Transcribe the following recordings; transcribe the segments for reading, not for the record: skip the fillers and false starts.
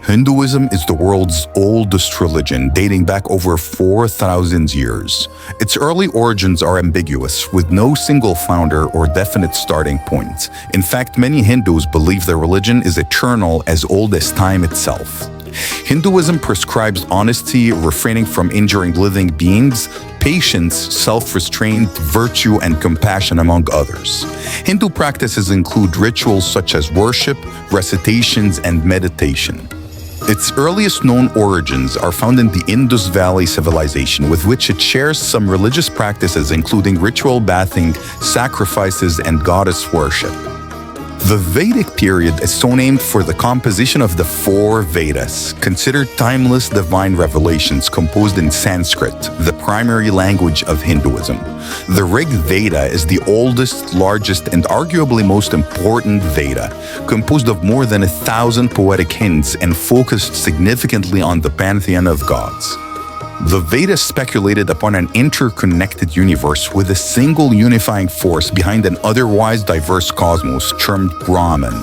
Hinduism is the world's oldest religion, dating back over 4,000 years. Its early origins are ambiguous, with no single founder or definite starting point. In fact, many Hindus believe their religion is eternal, as old as time itself. Hinduism prescribes honesty, refraining from injuring living beings, patience, self-restraint, virtue, and compassion, among others. Hindu practices include rituals such as worship, recitations, and meditation. Its earliest known origins are found in the Indus Valley civilization, with which it shares some religious practices including ritual bathing, sacrifices, and goddess worship. The Vedic period is so named for the composition of the four Vedas, considered timeless divine revelations composed in Sanskrit, the primary language of Hinduism. The Rig Veda is the oldest, largest, and arguably most important Veda, composed of more than 1,000 poetic hymns and focused significantly on the pantheon of gods. The Vedas speculated upon an interconnected universe with a single unifying force behind an otherwise diverse cosmos termed Brahman.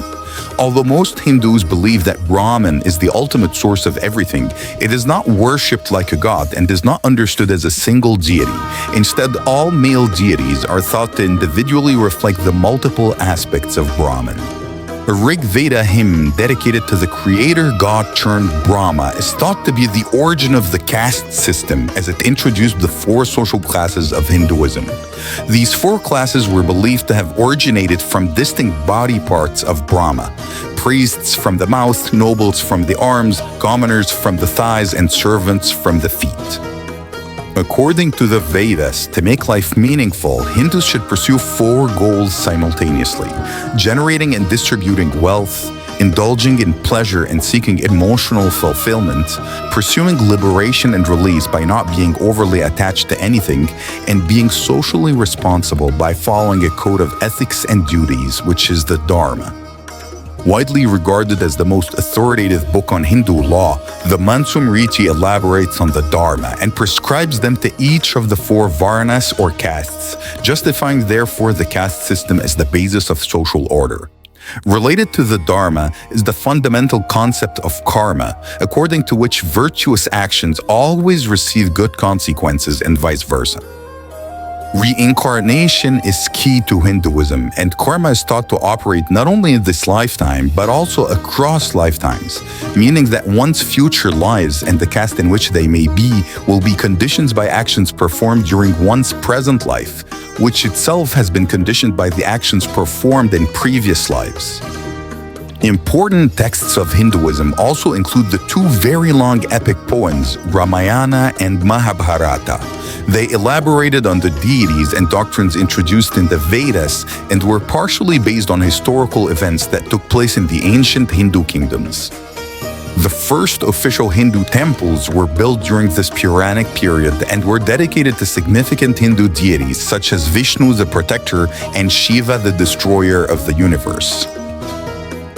Although most Hindus believe that Brahman is the ultimate source of everything, it is not worshipped like a god and is not understood as a single deity. Instead, all male deities are thought to individually reflect the multiple aspects of Brahman. A Rig Veda hymn dedicated to the creator god turned Brahma is thought to be the origin of the caste system, as it introduced the four social classes of Hinduism. These four classes were believed to have originated from distinct body parts of Brahma: priests from the mouth, nobles from the arms, commoners from the thighs, and servants from the feet. According to the Vedas, to make life meaningful, Hindus should pursue four goals simultaneously: generating and distributing wealth, indulging in pleasure and seeking emotional fulfillment, pursuing liberation and release by not being overly attached to anything, and being socially responsible by following a code of ethics and duties, which is the Dharma. Widely regarded as the most authoritative book on Hindu law, the Manusmriti elaborates on the Dharma and prescribes them to each of the four varnas or castes, justifying therefore the caste system as the basis of social order. Related to the Dharma is the fundamental concept of karma, according to which virtuous actions always receive good consequences and vice versa. Reincarnation is key to Hinduism, and karma is thought to operate not only in this lifetime, but also across lifetimes, meaning that one's future lives and the caste in which they may be will be conditioned by actions performed during one's present life, which itself has been conditioned by the actions performed in previous lives. Important texts of Hinduism also include the two very long epic poems, Ramayana and Mahabharata. They elaborated on the deities and doctrines introduced in the Vedas and were partially based on historical events that took place in the ancient Hindu kingdoms. The first official Hindu temples were built during this Puranic period and were dedicated to significant Hindu deities such as Vishnu the protector and Shiva the destroyer of the universe.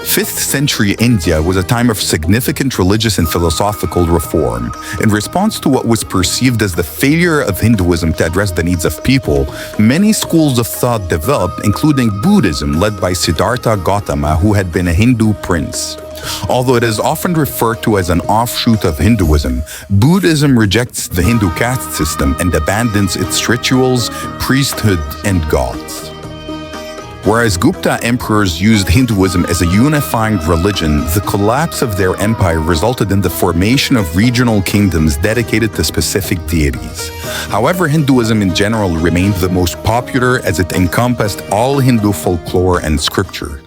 5th century India was a time of significant religious and philosophical reform. In response to what was perceived as the failure of Hinduism to address the needs of people, many schools of thought developed, including Buddhism, led by Siddhartha Gautama, who had been a Hindu prince. Although it is often referred to as an offshoot of Hinduism, Buddhism rejects the Hindu caste system and abandons its rituals, priesthood, and gods. Whereas Gupta emperors used Hinduism as a unifying religion, the collapse of their empire resulted in the formation of regional kingdoms dedicated to specific deities. However, Hinduism in general remained the most popular as it encompassed all Hindu folklore and scripture.